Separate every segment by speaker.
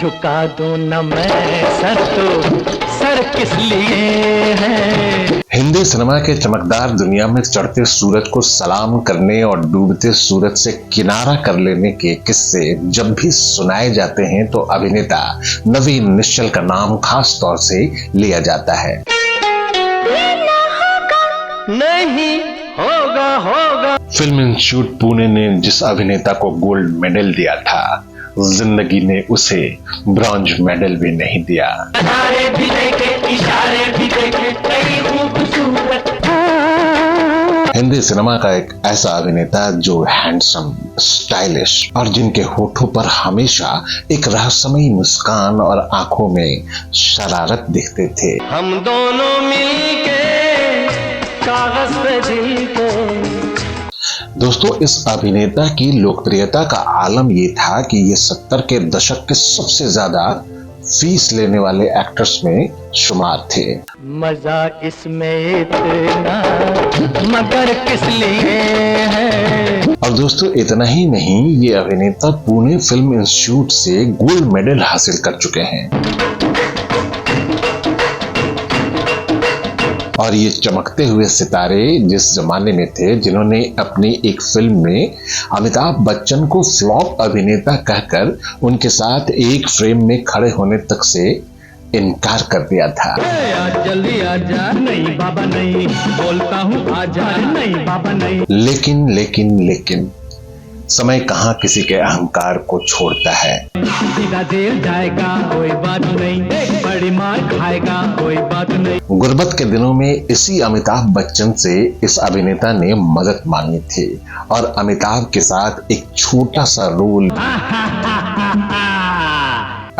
Speaker 1: झुका दूं न मैं सर तो सर किस लिए है।
Speaker 2: हिंदी सिनेमा के चमकदार दुनिया में चढ़ते सूरज को सलाम करने और डूबते सूरज से किनारा कर लेने के किस्से जब भी सुनाए जाते हैं तो अभिनेता नवीन निश्चल का नाम खास तौर से लिया जाता है।
Speaker 1: नहीं होगा।
Speaker 2: फिल्म इंस्टीट्यूट पुणे ने जिस अभिनेता को गोल्ड मेडल दिया था, जिंदगी ने उसे ब्रॉन्ज मेडल भी नहीं दिया।
Speaker 1: भी देखे, इशारे भी देखे, कई खूबसूरत।
Speaker 2: हिंदी सिनेमा का एक ऐसा अभिनेता जो हैंडसम, स्टाइलिश और जिनके होठों पर हमेशा एक रहस्यमयी मुस्कान और आंखों में शरारत दिखते थे।
Speaker 1: हम दोनों मिलके कागज पे दिल को।
Speaker 2: दोस्तों, इस अभिनेता की लोकप्रियता का आलम ये था कि ये 70 के दशक के सबसे ज्यादा फीस लेने वाले एक्टर्स में शुमार थे।
Speaker 1: मजा इसमें इतना मगर किस लिए है।
Speaker 2: और दोस्तों, इतना ही नहीं, ये अभिनेता पुणे फिल्म इंस्टीट्यूट से गोल्ड मेडल हासिल कर चुके हैं। और ये चमकते हुए सितारे जिस जमाने में थे, जिन्होंने अपनी एक फिल्म में अमिताभ बच्चन को फ्लॉप अभिनेता कहकर उनके साथ एक फ्रेम में खड़े होने तक से इनकार कर दिया था।
Speaker 1: जल्दी आजा, नहीं बाबा नहीं, बोलता हूँ आजा, नहीं बाबा नहीं।
Speaker 2: लेकिन समय कहाँ किसी के अहंकार को छोड़ता है।
Speaker 1: सीधा जेल जाएगा कोई बात नहीं, बड़ी मार खाएगा कोई बात नहीं।
Speaker 2: गुर्बत के दिनों में इसी अमिताभ बच्चन से इस अभिनेता ने मदद मांगी थी और अमिताभ के साथ एक छोटा सा रोल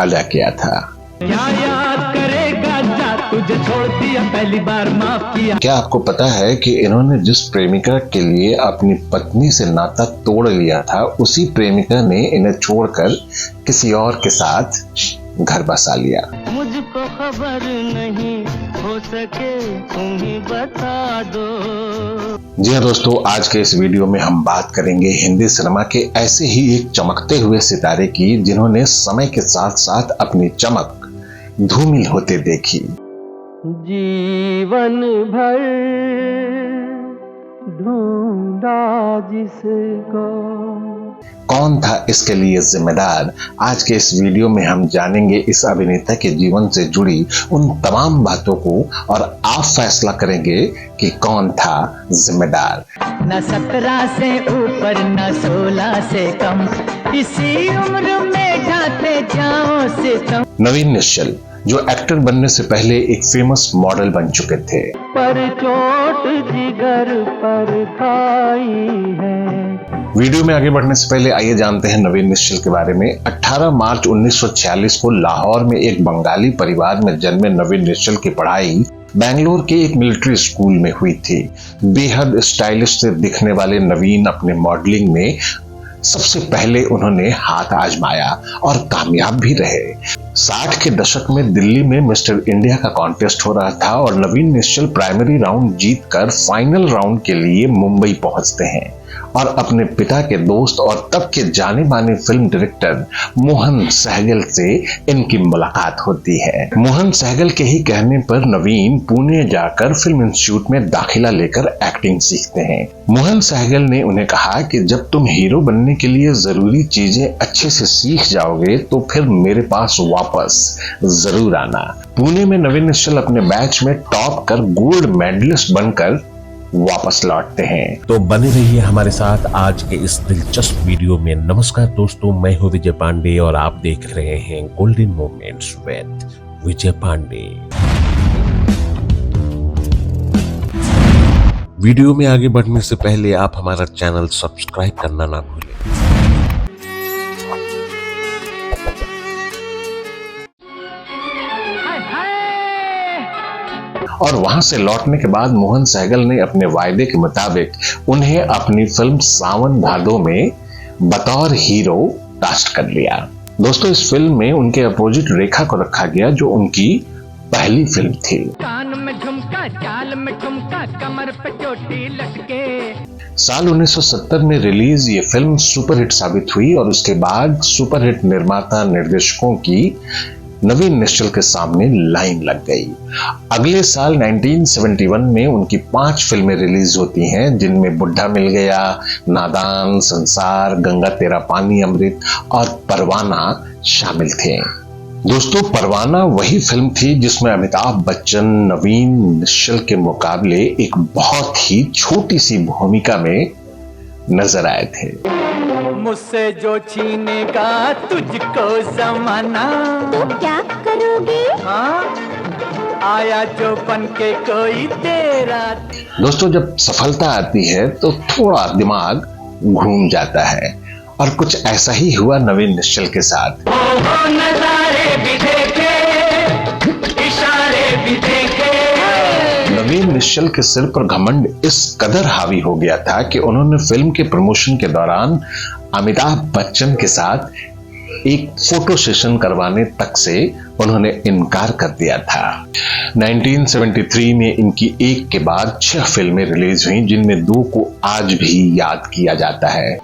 Speaker 2: अदा किया था।
Speaker 1: क्या याद करेगा जा तुझे छोड़ दिया पहली बार माफ किया।
Speaker 2: क्या आपको पता है कि इन्होंने जिस प्रेमिका के लिए अपनी पत्नी से नाता तोड़ लिया था, उसी प्रेमिका ने इन्हें छोड़कर किसी और के साथ घर बसा लिया।
Speaker 1: मुझको खबर नहीं, हो सके तुम ही बता दो।
Speaker 2: जी हाँ दोस्तों, आज के इस वीडियो में हम बात करेंगे हिंदी सिनेमा के ऐसे ही एक चमकते हुए सितारे की, जिन्होंने समय के साथ साथ अपनी चमक धूमिल होते देखी।
Speaker 1: जीवन भर ढूंढा जिसको।
Speaker 2: कौन था इसके लिए जिम्मेदार? आज के इस वीडियो में हम जानेंगे इस अभिनेता के जीवन से जुड़ी उन तमाम बातों को और आप फैसला करेंगे कि कौन था जिम्मेदार।
Speaker 1: न 17 से ऊपर न 16 से कम, इसी उम्र में ढाते जाओ सितम।
Speaker 2: नवीन निश्चल जो एक्टर बनने से पहले एक फेमस मॉडल बन चुके थे।
Speaker 1: पर चोट जिगर पर खाई है।
Speaker 2: वीडियो में आगे बढ़ने से पहले आइए जानते हैं नवीन निश्चल के बारे में। 18 मार्च 1946 को लाहौर में एक बंगाली परिवार में जन्मे नवीन निश्चल की पढ़ाई बेंगलोर के एक मिलिट्री स्कूल में हुई थी। बेहद स्टाइलिश से दिखने वाले नवीन अपने मॉडलिंग में सबसे पहले उन्होंने हाथ आजमाया और कामयाब भी रहे। 60 के दशक में दिल्ली में मिस्टर इंडिया का कॉन्टेस्ट हो रहा था और नवीन निश्चल प्राइमरी राउंड जीतकर फाइनल राउंड के लिए मुंबई पहुंचते हैं और अपने पिता के दोस्त और तब के जाने माने फिल्म डायरेक्टर मोहन सहगल से इनकी मुलाकात होती है। मोहन सहगल के ही कहने पर नवीन पुणे जाकर फिल्म इंस्टीट्यूट में दाखिला लेकर एक्टिंग सीखते हैं। मोहन सहगल ने उन्हें कहा कि जब तुम हीरो बनने के लिए जरूरी चीजें अच्छे से सीख जाओगे तो फिर मेरे पास वापस जरूर आना। पुणे में नवीन निश्चल अपने बैच में टॉप कर गोल्ड मेडलिस्ट बनकर वापस लौटते हैं।
Speaker 3: तो बने रहिए हमारे साथ आज के इस दिलचस्प वीडियो में। नमस्कार दोस्तों, मैं हूं विजय पांडे और आप देख रहे हैं golden moments with Vijay Pandey. Video में आगे बढ़ने से पहले आप हमारा चैनल सब्सक्राइब करना ना भूलें।
Speaker 2: और वहां से लौटने के बाद मोहन सहगल ने अपने वायदे के मुताबिक उन्हें अपनी फिल्म सावन भादो में बतौर हीरो कास्ट कर लिया। दोस्तों, इस फिल्म में उनके अपोजिट रेखा को रखा गया जो उनकी पहली फिल्म थी।
Speaker 1: कान में झुमका, चाल में ठुमका, कमर पे चोटी लटके।
Speaker 2: साल 1970 में रिलीज ये फिल्म सुपरहिट साबित हुई और उसके बाद सुपरहिट निर्माता निर्देशकों की नवीन निश्चल के सामने लाइन लग गई। अगले साल 1971 में उनकी 5 फिल्में रिलीज होती हैं, जिनमें बुढ़ा मिल गया, नादान, संसार, गंगा तेरा पानी अमृत और परवाना शामिल थे। दोस्तों, परवाना वही फिल्म थी जिसमें अमिताभ बच्चन नवीन निश्चल के मुकाबले एक बहुत ही छोटी सी भूमिका में नजर आए थे।
Speaker 1: मुझसे जो छीनेगा तुझको जमाना,
Speaker 4: तो क्या करोगे?
Speaker 1: हाँ, आया जो बन के कोई तेरा।
Speaker 2: दोस्तों, जब सफलता आती है तो थोड़ा दिमाग घूम जाता है और कुछ ऐसा ही हुआ नवीन निश्चल के साथ।
Speaker 1: नजारे भी देखे, इशारे भी देखे।
Speaker 2: नवीन निश्चल के सिर पर घमंड इस कदर हावी हो गया था कि उन्होंने फिल्म के प्रमोशन के दौरान अमिताभ बच्चन के साथ एक फोटो सेशन करवाने तक से उन्होंने इनकार कर दिया था। 1973 में इनकी एक के बाद 6 फिल्में रिलीज हुई, जिनमें 2 को आज भी याद किया जाता है।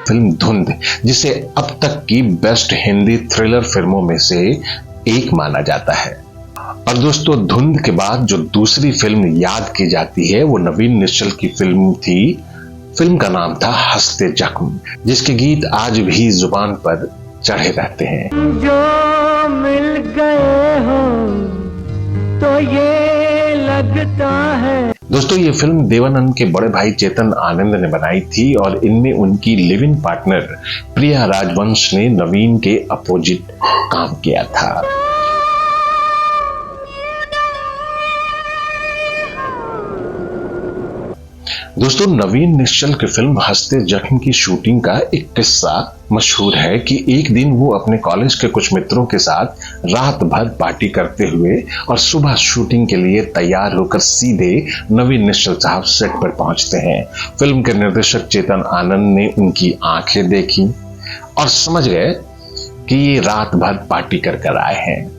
Speaker 2: फिल्म धुंध, जिसे अब तक की बेस्ट हिंदी थ्रिलर फिल्मों में से एक माना जाता है। और दोस्तों, धुंध के बाद जो दूसरी फिल्म याद की जाती है वो नवीन निश्चल की फिल्म थी। फिल्म का नाम था हंसते जख्म, जिसके गीत आज भी जुबान पर चढ़े रहते हैं।
Speaker 1: जो मिल गए हो तो ये लगता है।
Speaker 2: दोस्तों, ये फिल्म देवानंद के बड़े भाई चेतन आनंद ने बनाई थी और इनमें उनकी लिव इन पार्टनर प्रिया राजवंश ने नवीन के अपोजिट काम किया था। दोस्तों, नवीन निश्चल की फिल्म हंसते जख्म की शूटिंग का एक किस्सा मशहूर है कि एक दिन वो अपने कॉलेज के कुछ मित्रों के साथ रात भर पार्टी करते हुए और सुबह शूटिंग के लिए तैयार होकर सीधे नवीन निश्चल साहब सेट पर पहुंचते हैं। फिल्म के निर्देशक चेतन आनंद ने उनकी आंखें देखी और समझ गए कि ये रात भर पार्टी कर आए हैं।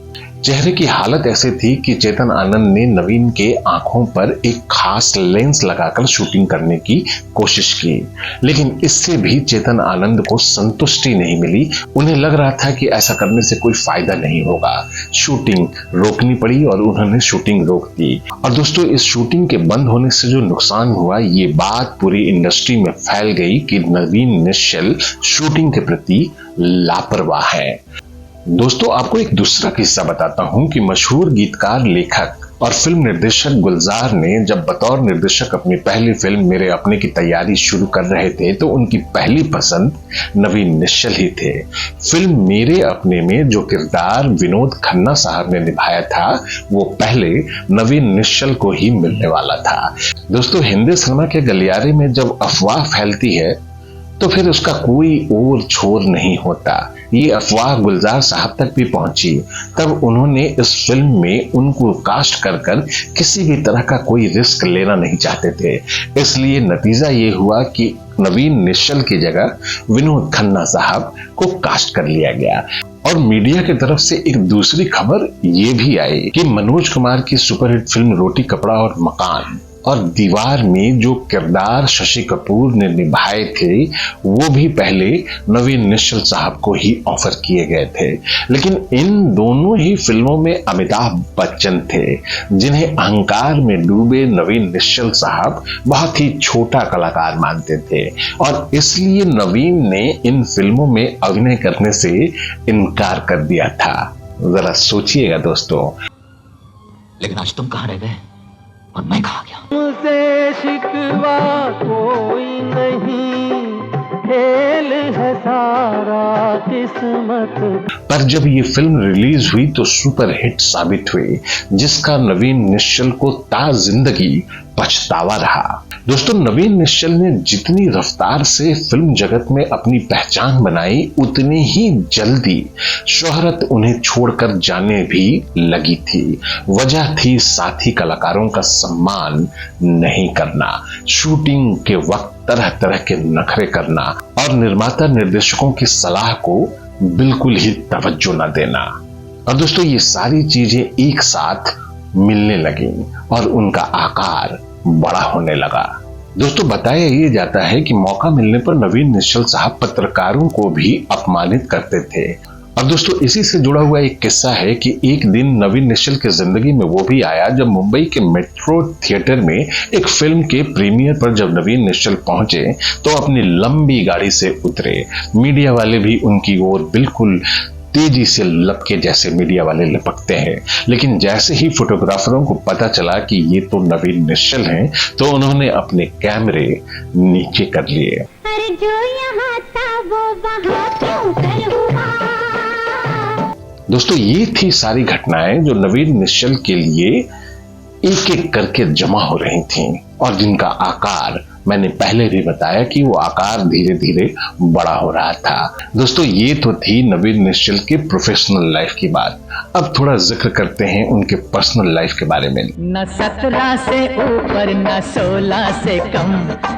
Speaker 2: चेहरे की हालत ऐसी थी कि चेतन आनंद ने नवीन के आंखों पर एक खास लेंस लगाकर शूटिंग करने की कोशिश की, लेकिन इससे भी चेतन आनंद को संतुष्टि नहीं मिली। उन्हें लग रहा था कि ऐसा करने से कोई फायदा नहीं होगा। शूटिंग रोकनी पड़ी और उन्होंने शूटिंग रोक दी। और दोस्तों, इस शूटिंग के बंद होने से जो नुकसान हुआ, ये बात पूरी इंडस्ट्री में फैल गई कि नवीन निश्चल शूटिंग के प्रति लापरवाह है। दोस्तों, आपको एक दूसरा किस्सा बताता हूं कि मशहूर गीतकार, लेखक और फिल्म निर्देशक गुलजार ने जब बतौर निर्देशक अपनी पहली फिल्म मेरे अपने की तैयारी शुरू कर रहे थे तो उनकी पहली पसंद नवीन निश्चल ही थे। फिल्म मेरे अपने में जो किरदार विनोद खन्ना साहब ने निभाया था वो पहले नवीन निश्चल को ही मिलने वाला था। दोस्तों, हिंदी सिनेमा के गलियारे में जब अफवाह फैलती है तो फिर उसका कोई और छोर नहीं होता। ये अफवाह गुलजार साहब तक भी पहुंची। तब उन्होंने इस फिल्म में उनको कास्ट कर किसी भी तरह का कोई रिस्क लेना नहीं चाहते थे। इसलिए नतीजा ये हुआ कि नवीन निश्चल की जगह विनोद खन्ना साहब को कास्ट कर लिया गया। और मीडिया की तरफ से एक दूसरी खबर ये भी आई कि मनोज कुमार की सुपरहिट फिल्म रोटी कपड़ा और मकान और दीवार में जो किरदार शशि कपूर ने निभाए थे वो भी पहले नवीन निश्चल साहब को ही ऑफर किए गए थे। लेकिन इन दोनों ही फिल्मों में अमिताभ बच्चन थे, जिन्हें अहंकार में डूबे नवीन निश्चल साहब बहुत ही छोटा कलाकार मानते थे और इसलिए नवीन ने इन फिल्मों में अभिनय करने से इनकार कर दिया था। जरा सोचिएगा दोस्तों।
Speaker 5: लेकिन आज तुम कहां रह गए और मैं कहा गया?
Speaker 1: मुझसे शिकवा कोई नहीं, खेल है सारा किस्मत।
Speaker 2: पर जब ये फिल्म रिलीज हुई तो सुपर हिट साबित हुई, जिसका नवीन निश्चल को ता जिंदगी पछतावा रहा। दोस्तों, नवीन निश्चल ने जितनी रफ्तार से फिल्म जगत में अपनी पहचान बनाई उतनी ही जल्दी शोहरत उन्हें छोड़कर जाने भी लगी थी। वजह थी साथी कलाकारों का सम्मान नहीं करना, शूटिंग के वक्त तरह तरह के नखरे करना और निर्माता निर्देशकों की सलाह को बिल्कुल ही तवज्जो न देना। और दोस्तों, ये सारी चीजें एक साथ मिलने लगी और उनका आकार बड़ा होने लगा। दोस्तों बताया ये जाता है कि मौका मिलने पर नवीन निश्चल साहब पत्रकारों को भी अपमानित करते थे। और दोस्तों इसी से जुड़ा हुआ एक किस्सा है कि एक दिन नवीन निश्चल की जिंदगी में वो भी आया जब मुंबई के मेट्रो थिएटर में एक फिल्म के प्रीमियर पर जब नवीन निश्चल पहुंचे तो अपनी लंबी गाड़ी से उतरे। मीडिया वाले भी उनकी ओर बिल्कुल तेजी से लपके जैसे मीडिया वाले लपकते हैं, लेकिन जैसे ही फोटोग्राफरों को पता चला कि ये तो नवीन निश्चल हैं, तो उन्होंने अपने कैमरे नीचे कर लिए।
Speaker 4: अरे जो यहाँ था वो वहाँ क्यों कर हुआ?
Speaker 2: दोस्तों ये थी सारी घटनाएं जो नवीन निश्चल के लिए एक एक करके जमा हो रही थीं और जिनका आकार मैंने पहले भी बताया कि वो आकार धीरे धीरे बड़ा हो रहा था। दोस्तों ये तो थी नवीन निश्चल के प्रोफेशनल लाइफ की बात। अब थोड़ा जिक्र करते हैं उनके पर्सनल लाइफ के बारे में।
Speaker 1: न 17 से ऊपर न 16 से कम,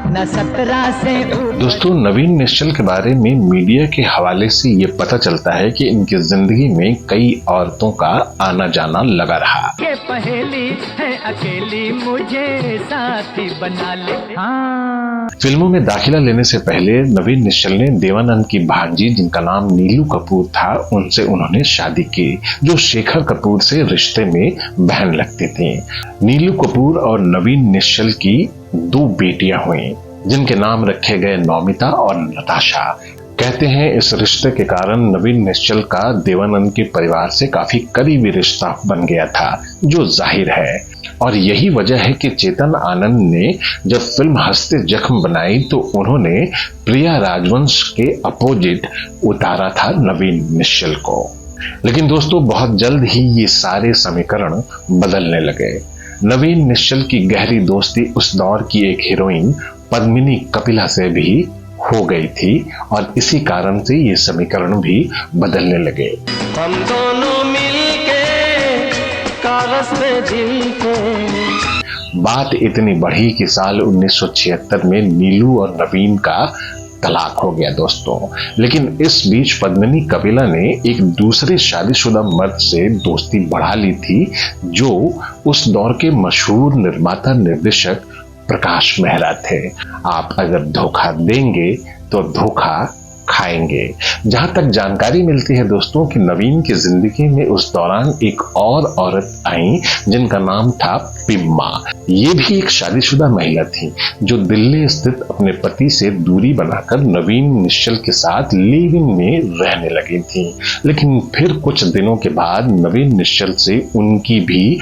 Speaker 1: न 17 से ऊपर।
Speaker 2: दोस्तों नवीन निश्चल के बारे में मीडिया के हवाले से ये पता चलता है कि इनकी जिंदगी में कई औरतों का आना जाना लगा रहा।
Speaker 1: के पहेली है अकेली मुझे साथी बना ले। हाँ।
Speaker 2: फिल्मों में दाखिला लेने से पहले नवीन निश्चल ने देवानंद की भांजी जिनका नाम नीलू कपूर था उनसे उन्होंने शादी की, जो शेखर कपूर से रिश्ते में बहन लगती थी। नीलू कपूर और नवीन निश्चल की 2 बेटियां हुई जिनके नाम रखे गए नौमिता और नताशा। कहते हैं इस रिश्ते के कारण नवीन निश्चल का देवानंद के परिवार से काफी करीबी रिश्ता बन गया था, जो जाहिर है। और यही वजह है कि चेतन आनंद ने जब फिल्म हंसते जख्म बनाई तो उन्होंने प्रिया राजवंश के अपोजिट उतारा था नवीन निश्चल को। लेकिन दोस्तों बहुत जल्द ही ये सारे समीकरण बदलने लगे। नवीन निश्चल की गहरी दोस्ती उस दौर की एक हीरोइन पद्मिनी कपिला से भी हो गई थी और इसी कारण से ये समीकरण भी बदलने लगे।
Speaker 6: हम दोनों मिलके कागज पे दिल के।
Speaker 2: बात इतनी बढ़ी कि साल 1976 में नीलू और नवीन का तलाक हो गया दोस्तों। लेकिन इस बीच पद्मिनी कपिला ने एक दूसरे शादीशुदा मर्द से दोस्ती बढ़ा ली थी, जो उस दौर के मशहूर निर्माता निर्देशक प्रकाश मेहरा थे। आप अगर धोखा देंगे तो धोखा खाएंगे। जहां तक जानकारी मिलती है दोस्तों कि नवीन की जिंदगी में उस दौरान एक और औरत आई जिनका नाम था पिम्मा। ये भी एक शादीशुदा महिला थी जो दिल्ली स्थित अपने पति से दूरी बनाकर नवीन निश्चल के साथ लिव इन में रहने लगी थी। लेकिन फिर कुछ दिनों के बाद नवीन निश्चल से उनकी भी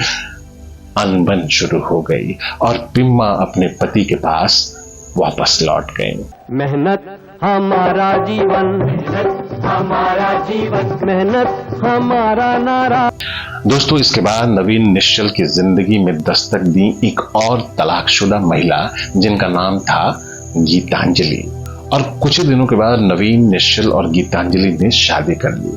Speaker 2: अनबन शुरू हो गई और पिम्मा अपने पति के पास वापस लौट गई।
Speaker 6: मेहनत हमारा जीवन, मेहनत हमारा जीवन, मेहनत हमारा नारा।
Speaker 2: दोस्तों इसके बाद नवीन निश्चल की जिंदगी में दस्तक दी एक और तलाकशुदा महिला जिनका नाम था गीतांजलि। और कुछ ही दिनों के बाद नवीन निश्चल और गीतांजलि ने शादी कर ली।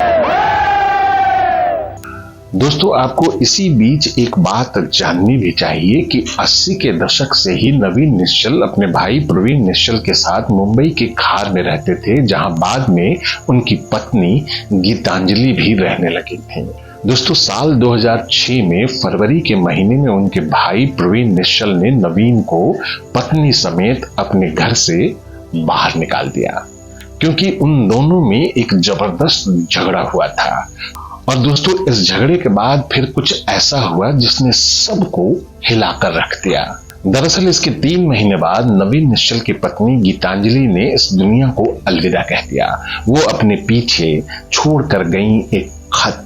Speaker 2: दोस्तों आपको इसी बीच एक बात जाननी भी चाहिए कि 80 के दशक से ही नवीन निश्चल अपने भाई प्रवीण निश्चल के साथ मुंबई के खार में रहते थे, जहां बाद में उनकी पत्नी गीतांजलि भी रहने लगी थी। दोस्तों साल 2006 में फरवरी के महीने में उनके भाई प्रवीण निश्चल ने नवीन को पत्नी समेत अपने घर से बाहर निकाल दिया, क्योंकि उन दोनों में एक जबरदस्त झगड़ा हुआ था। और दोस्तों इस झगड़े के बाद फिर कुछ ऐसा हुआ जिसने सबको हिलाकर रख दिया। दरअसल इसके 3 महीने बाद नवीन निश्चल की पत्नी गीतांजलि ने इस दुनिया को अलविदा कह दिया। वो अपने पीछे छोड़कर गई एक खत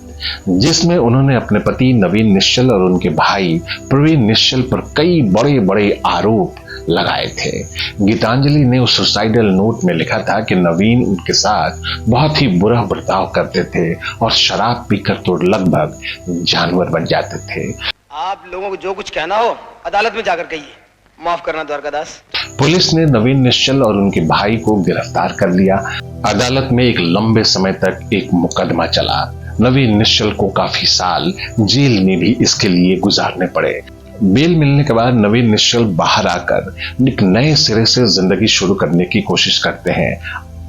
Speaker 2: जिसमें उन्होंने अपने पति नवीन निश्चल और उनके भाई प्रवीण निश्चल पर कई बड़े बड़े आरोप लगाए थे। गीतांजलि ने उस सुसाइडल नोट में लिखा था कि नवीन उनके साथ बहुत ही बुरा बर्ताव करते थे और शराब पीकर तो लगभग जानवर बन जाते थे।
Speaker 7: आप लोगों को जो कुछ कहना हो अदालत में जाकर कहिए। माफ करना द्वारकादास।
Speaker 2: पुलिस ने नवीन निश्चल और उनके भाई को गिरफ्तार कर लिया। अदालत में एक लंबे समय तक एक मुकदमा चला। नवीन निश्चल को काफी साल जेल में भी इसके लिए गुजारने पड़े। बेल मिलने के बाद नवीन निश्चल बाहर आकर एक नए सिरे से जिंदगी शुरू करने की कोशिश करते हैं,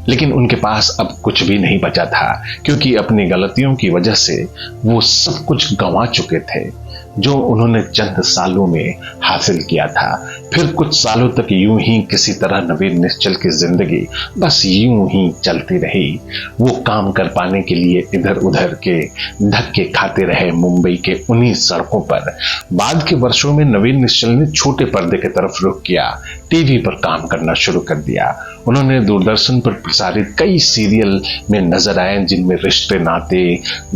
Speaker 2: लेकिन उनके पास अब कुछ भी नहीं बचा था, क्योंकि अपनी गलतियों की वजह से वो सब कुछ गंवा चुके थे। जो उन्होंने चंद सालों में हासिल किया था। फिर कुछ सालों तक यूं ही किसी तरह नवीन निश्चल की जिंदगी बस यूं ही चलती रही। वो काम कर पाने के लिए इधर उधर के धक्के खाते रहे मुंबई के उन्हीं सड़कों पर। बाद के वर्षों में नवीन निश्चल ने छोटे पर्दे की तरफ रुख किया, टीवी पर काम करना शुरू कर दिया। उन्होंने दूरदर्शन पर प्रसारित कई सीरियल में नजर आए, जिनमें रिश्ते नाते,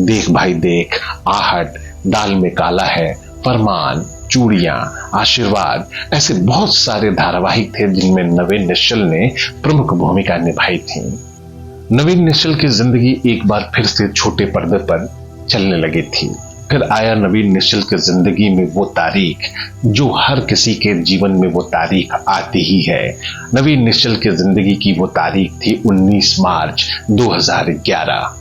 Speaker 2: देख भाई देख, आहट, दाल में काला है, फरमान, चूड़ियां, आशीर्वाद, ऐसे बहुत सारे धारावाहिक थे जिनमें नवीन निश्चल ने प्रमुख भूमिका निभाई थी। नवीन निश्चल की जिंदगी एक बार फिर से छोटे पर्दे पर चलने लगी थी। फिर आया नवीन निश्चल की जिंदगी में वो तारीख जो हर किसी के जीवन में वो तारीख आती ही है। नवीन निश्चल की जिंदगी की वो तारीख थी 19 मार्च 2011,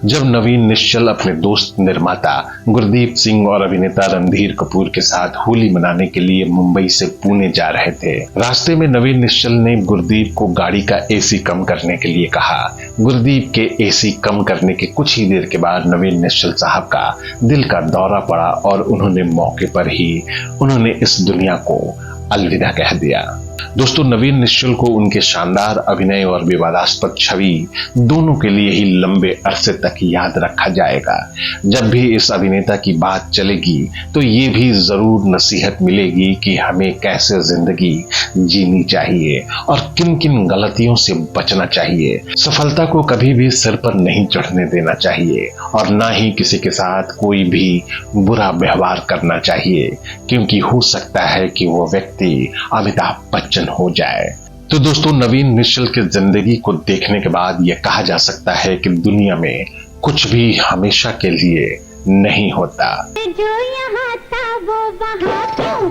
Speaker 2: जब नवीन निश्चल अपने दोस्त निर्माता गुरदीप सिंह और अभिनेता रणधीर कपूर के साथ होली मनाने के लिए मुंबई से पुणे जा रहे थे। रास्ते में नवीन निश्चल ने गुरदीप को गाड़ी का एसी कम करने के लिए कहा। गुरदीप के एसी कम करने के कुछ ही देर के बाद नवीन निश्चल साहब का दिल का दौरा पड़ा और उन्होंने मौके पर ही इस दुनिया को अलविदा कह दिया। दोस्तों, नवीन निश्चल को उनके शानदार अभिनय और विवादास्पद छवि दोनों के लिए ही लंबे अरसे तक याद रखा जाएगा। जब भी इस अभिनेता की बात चलेगी तो ये भी जरूर नसीहत मिलेगी कि हमें कैसे जिंदगी जीनी चाहिए और किन किन गलतियों से बचना चाहिए। सफलता को कभी भी सिर पर नहीं चढ़ने देना चाहिए और ना ही किसी के साथ कोई भी बुरा व्यवहार करना चाहिए, क्योंकि हो सकता है कि वो व्यक्ति अमिताभ बच्चन हो जाए। तो दोस्तों, नवीन निश्चल की जिंदगी को देखने के बाद यह कहा जा सकता है कि दुनिया में कुछ भी हमेशा के लिए नहीं होता।
Speaker 4: जो यहाँ था वो वहाँ क्यों